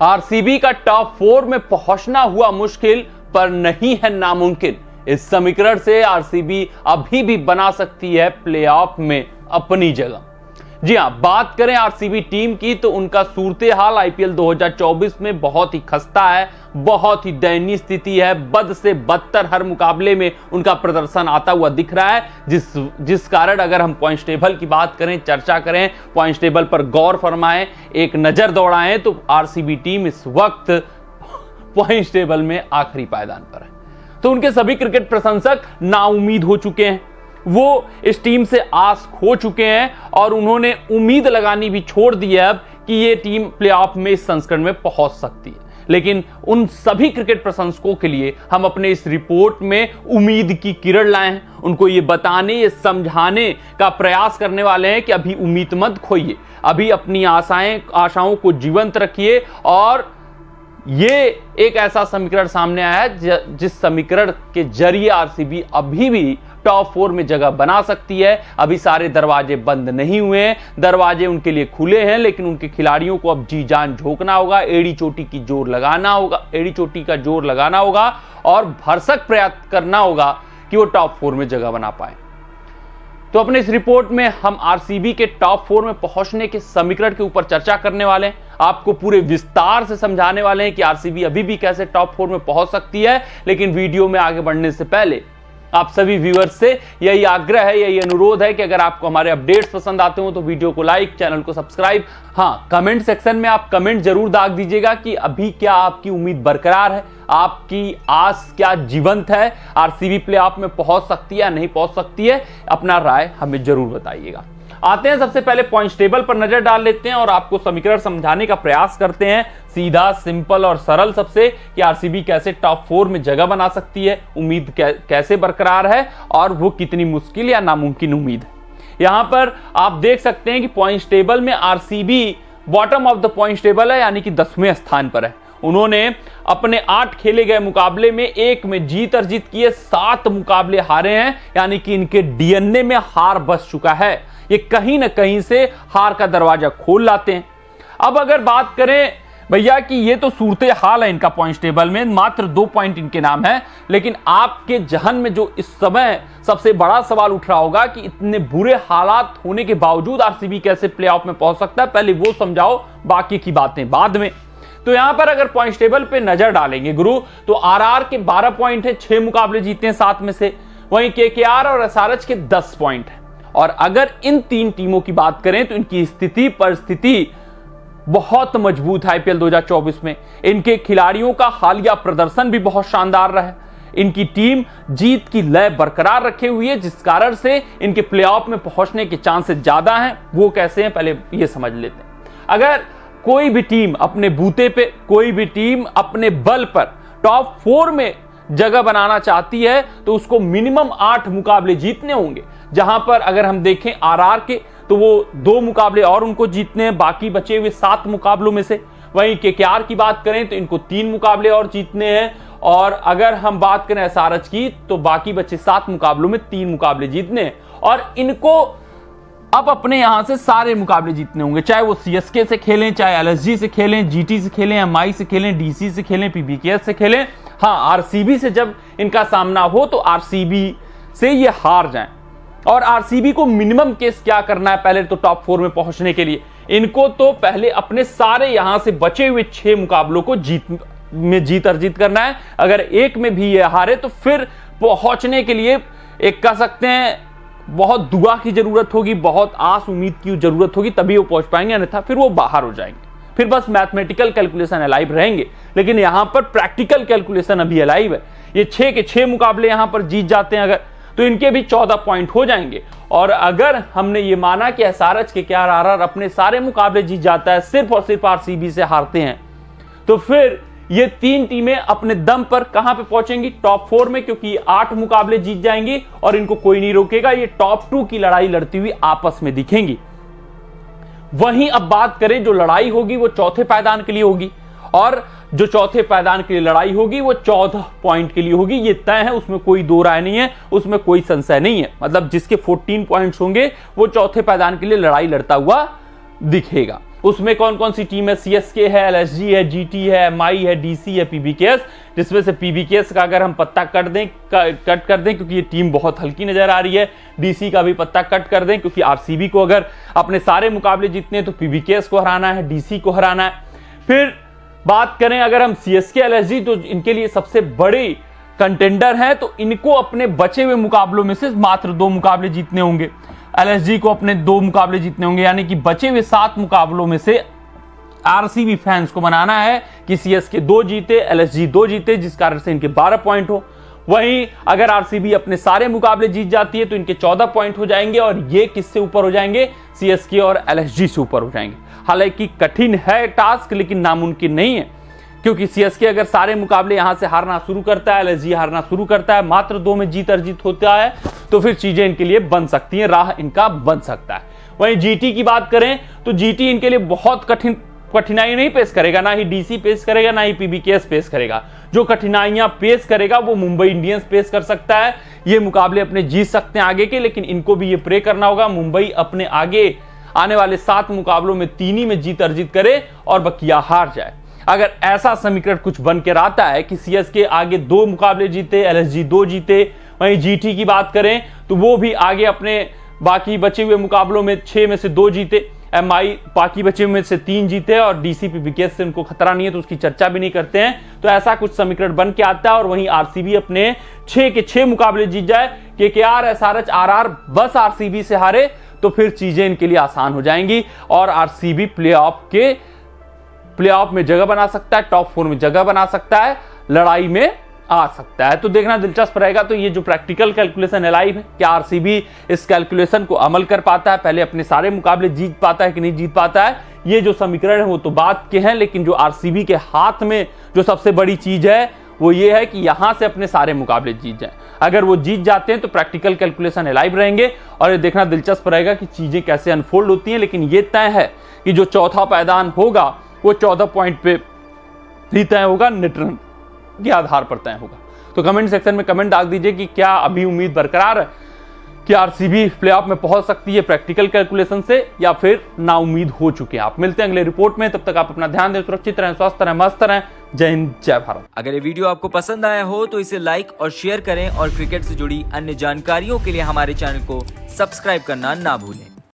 RCB का top 4 में पहुंचना हुआ मुश्किल पर नहीं है नामुमकिन। इस समीकरण से आरसीबी अभी भी बना सकती है प्लेऑफ में अपनी जगह। जी हां, बात करें आरसीबी टीम की तो उनका सूरते हाल आईपीएल 2024 में बहुत ही खस्ता है, बहुत ही दयनीय स्थिति है। बद से बदतर हर मुकाबले में उनका प्रदर्शन आता हुआ दिख रहा है, जिस कारण अगर हम पॉइंट्स टेबल की बात करें, चर्चा करें, पॉइंट्स टेबल पर गौर फरमाएं, एक नजर दौड़ाएं तो आरसीबी टीम इस वक्त पॉइंट्स टेबल में आखिरी पायदान पर है। तो उनके सभी क्रिकेट प्रशंसक नाउम्मीद हो चुके हैं, वो इस टीम से आस खो चुके हैं और उन्होंने उम्मीद लगानी भी छोड़ दी है अब कि ये टीम प्लेऑफ में इस संस्करण में पहुंच सकती है। लेकिन उन सभी क्रिकेट प्रशंसकों के लिए हम अपने इस रिपोर्ट में उम्मीद की किरण लाए हैं, उनको ये बताने, ये समझाने का प्रयास करने वाले हैं कि अभी उम्मीद मत खोइए, अभी अपनी आशाओं को जीवंत रखिए। और ये एक ऐसा समीकरण सामने आया है जिस समीकरण के जरिए आरसीबी अभी भी टॉप 4 में जगह बना सकती है। अभी सारे दरवाजे बंद नहीं हुए हैं, दरवाजे उनके लिए खुले हैं, लेकिन उनके खिलाड़ियों को अब जी जान झोंकना होगा, एड़ी चोटी का जोर लगाना होगा और भरसक प्रयास करना होगा कि वो टॉप 4 में जगह बना पाए। तो अपने इस रिपोर्ट में हम आरसीबी के टॉप 4 में पहुंचने के समीकरण के ऊपर चर्चा करने वाले हैं, आपको पूरे विस्तार से समझाने वाले हैं कि आरसीबी अभी भी कैसे टॉप 4 में पहुंच सकती है। लेकिन वीडियो में आगे बढ़ने से पहले आप सभी व्यूअर्स से यही आग्रह है, यही अनुरोध है कि अगर आपको हमारे अपडेट्स पसंद आते हो तो वीडियो को लाइक, चैनल को सब्सक्राइब। हाँ, कमेंट सेक्शन में आप कमेंट जरूर दाग दीजिएगा कि अभी क्या आपकी उम्मीद बरकरार है, आपकी आस क्या जीवंत है, आरसीबी प्लेऑफ में पहुंच सकती है या नहीं पहुंच सकती है। अपना राय हमें जरूर बताइएगा। आते हैं सबसे पहले पॉइंट्स टेबल पर नजर डाल लेते हैं और आपको समीकरण समझाने का प्रयास करते हैं, सीधा, सिंपल और सरल सबसे, कि आरसीबी कैसे टॉप 4 में जगह बना सकती है, उम्मीद कैसे बरकरार है और वो कितनी मुश्किल या नामुमकिन उम्मीद है। यहां पर आप देख सकते हैं कि पॉइंट्स टेबल में RCB bottom of the points table है, यानी कि 10वें स्थान पर है। उन्होंने अपने 8 खेले गए मुकाबले में 1 में जीत अर्जित किए, 7 मुकाबले हारे हैं, यानी कि इनके डीएनए में हार बस चुका है। ये कहीं ना कहीं से हार का दरवाजा खोल लाते हैं। अब अगर बात करें भैया कि ये तो सूरते हाल है इनका पॉइंट्स टेबल में, मात्र 2 पॉइंट इनके नाम है, लेकिन आपके जहन में जो इस समय सबसे बड़ा सवाल उठ रहा होगा कि इतने बुरे हालात होने के बावजूद आरसीबी कैसे प्लेऑफ में पहुंच सकता है, पहले वो समझाओ, बाकी की बातें बाद में। तो यहां पर अगर पॉइंट्स टेबल पे नजर डालेंगे गुरु, तो आरआर के 12 पॉइंट है, 6 मुकाबले जीते हैं 7 में से, वहीं केकेआर और एसआरएच के 10 पॉइंट है। और अगर इन 3 टीमों की बात करें तो इनकी स्थिति परिस्थिति बहुत मजबूत है। आईपीएल 2024 में इनके खिलाड़ियों का हालिया प्रदर्शन भी बहुत शानदार रहा है। इनकी टीम जीत की लय बरकरार रखे हुई है, जिस कारण से इनके प्लेऑफ में पहुंचने के चांसेस ज्यादा हैं। वो कैसे हैं पहले ये समझ लेते हैं। अगर कोई भी टीम अपने बूते पे, कोई भी टीम अपने बल पर टॉप 4 में जगह बनाना चाहती है तो उसको मिनिमम 8 मुकाबले जीतने होंगे। जहां पर अगर हम देखें आरआर के तो वो 2 मुकाबले और उनको जीतने हैं, बाकी बचे हुए 7 मुकाबलों में से। वहीं केकेआर की बात करें तो इनको 3 मुकाबले और जीतने हैं, और अगर हम बात करें एसआरएच की तो बाकी बचे 7 मुकाबलों में 3 मुकाबले जीतने हैं। और इनको अब अपने यहां से सारे मुकाबले जीतने होंगे, चाहे वो सीएसके से खेलें, चाहे एलएसजी से खेलें, जीटी से खेलें, एमआई से खेलें, डीसी से खेलें, पीबीकेएस से खेलें। हाँ, आरसीबी से जब इनका सामना हो तो आरसीबी से ये हार जाएं। और आरसीबी को मिनिमम केस क्या करना है पहले तो टॉप 4 में पहुंचने के लिए, इनको तो पहले अपने सारे यहां से बचे हुए 6 मुकाबलों को जीत अर्जित करना है। अगर एक में भी ये हारे तो फिर पहुंचने के लिए एक कह सकते हैं बहुत दुआ की जरूरत होगी, बहुत आस उम्मीद की जरूरत होगी, तभी वो पहुंच पाएंगे, अन्यथा फिर वो बाहर हो जाएंगे। फिर बस मैथमेटिकल कैलकुलेशन अलाइव रहेंगे, लेकिन यहां पर प्रैक्टिकल कैलकुलेशन अभी अलाइव है। ये 6 के 6 मुकाबले यहां पर जीत जाते हैं अगर, तो इनके भी 14 पॉइंट हो जाएंगे। और अगर हमने ये माना कि एसआरएच के केकेआर आरआर अपने सारे मुकाबले जीत जाता है, सिर्फ और सिर्फ आरसीबी से हारते हैं, तो फिर ये 3 टीमें अपने दम पर कहां पे पहुंचेंगी? टॉप 4 में, क्योंकि 8 मुकाबले जीत जाएंगी और इनको कोई नहीं रोकेगा। ये टॉप 2 की लड़ाई लड़ती हुई आपस में दिखेंगी। वहीं अब बात करें, जो लड़ाई होगी वो चौथे पायदान के लिए होगी, और जो चौथे पायदान के लिए लड़ाई होगी वो 14 पॉइंट के लिए होगी। ये तय है, उसमें कोई दो राय नहीं है, उसमें कोई संशय नहीं है। मतलब जिसके 14 पॉइंट्स होंगे वो चौथे पायदान के लिए लड़ाई लड़ता हुआ दिखेगा। उसमें कौन कौन सी टीम है, सीएसके है, एलएसजी है, जीटी है, एमआई है, डीसी है, पीबीकेएस, जिसमें से पीबीकेएस का अगर हम पत्ता कट कर दें क्योंकि ये टीम बहुत हल्की नजर आ रही है, डीसी का भी पत्ता कट कर दें क्योंकि आरसीबी को अगर अपने सारे मुकाबले जीतने तो पीबीकेएस को हराना है, डीसी को हराना है। फिर बात करें अगर हम सीएसके एलएसजी, तो इनके लिए सबसे बड़ी कंटेंडर है, तो इनको अपने बचे हुए मुकाबलों में से मात्र 2 मुकाबले जीतने होंगे। एलएसजी को अपने 2 मुकाबले जीतने होंगे, यानी कि बचे हुए 7 मुकाबलों में से आरसीबी फैंस को मनाना है कि सीएसके 2 जीते, एलएसजी 2 जीते, जिस कारण से इनके 12 पॉइंट हो। वहीं अगर आरसीबी अपने सारे मुकाबले जीत जाती है तो इनके 14 पॉइंट हो जाएंगे और ये किससे ऊपर हो जाएंगे, सीएसके और एलएसजी से ऊपर हो जाएंगे। हालांकि कठिन है टास्क, लेकिन नामुमकिन नहीं है, क्योंकि सीएसके अगर सारे मुकाबले यहां से हारना शुरू करता है, एलएसजी हारना शुरू करता है, मात्र 2 में जीत अर्जित होता है, तो फिर चीजें इनके लिए बन सकती हैं, राह इनका बन सकता है। वहीं जीटी की बात करें तो जीटी इनके लिए बहुत कठिनाई नहीं पेश करेगा, ना ही डीसी पेश करेगा, ना ही पीबीकेएस पेश करेगा। जो कठिनाइयां पेश करेगा वो मुंबई इंडियंस पेश कर सकता है। ये मुकाबले अपने जीत सकते हैं आगे के, लेकिन इनको भी ये प्रे करना होगा मुंबई अपने आगे आने वाले 7 मुकाबलों में 3 ही में जीत अर्जित करे और बकिया हार जाए। अगर ऐसा समीकरण कुछ बन के आता है कि सीएसके आगे 2 मुकाबले जीते, एलएसजी 2 जीते, वहीं जीटी की बात करें तो वो भी आगे अपने बाकी बचे हुए मुकाबलों में 6 में से 2 जीते, एमआई बाकी बचे हुए में से 3 जीते और डीसी पीबीकेएस से उनको खतरा नहीं है तो उसकी चर्चा भी नहीं करते हैं। तो ऐसा कुछ समीकरण बन के आता है और वहीं आरसीबी अपने 6 के 6 मुकाबले जीत जाए, केकेआर, एसआरएच, आरआर बस आरसीबी से हारे तो फिर चीजें इनके लिए आसान हो जाएंगी और आरसीबी प्लेऑफ में जगह बना सकता है, टॉप 4 में जगह बना सकता है, लड़ाई में आ सकता है। तो देखना दिलचस्प रहेगा। तो ये जो प्रैक्टिकल कैलकुलेशन है लाइव है, क्या आरसीबी इस कैलकुलेशन को अमल कर पाता है, पहले अपने सारे मुकाबले जीत पाता है कि नहीं जीत पाता है। ये जो समीकरण है वो तो बात के हैं, लेकिन जो आरसीबी के हाथ में जो सबसे बड़ी चीज है वो ये है कि यहां से अपने सारे मुकाबले जीत जाएं। अगर वो जीत जाते हैं तो प्रैक्टिकल कैलकुलेशन लाइव रहेंगे और ये देखना दिलचस्प रहेगा कि चीजें कैसे अनफोल्ड होती हैं। लेकिन ये तय है कि जो चौथा पायदान होगा वो 14 पॉइंट पे ही तय होगा, नेट रन के आधार पर तय होगा। तो कमेंट सेक्शन में कमेंट डाल दीजिए कि क्या अभी उम्मीद बरकरार है कि आरसीबी प्लेऑफ में पहुंच सकती है प्रैक्टिकल कैलकुलेशन से, या फिर नाउम्मीद हो चुके हैं आप। मिलते हैं अगले रिपोर्ट में, तब तक आप अपना ध्यान दें, सुरक्षित रहें, स्वस्थ रहें, मस्त रहें। जय हिंद, जय भारत। अगर ये वीडियो आपको पसंद आया हो तो इसे लाइक और शेयर करें और क्रिकेट से जुड़ी अन्य जानकारियों के लिए हमारे चैनल को सब्सक्राइब करना ना भूलें।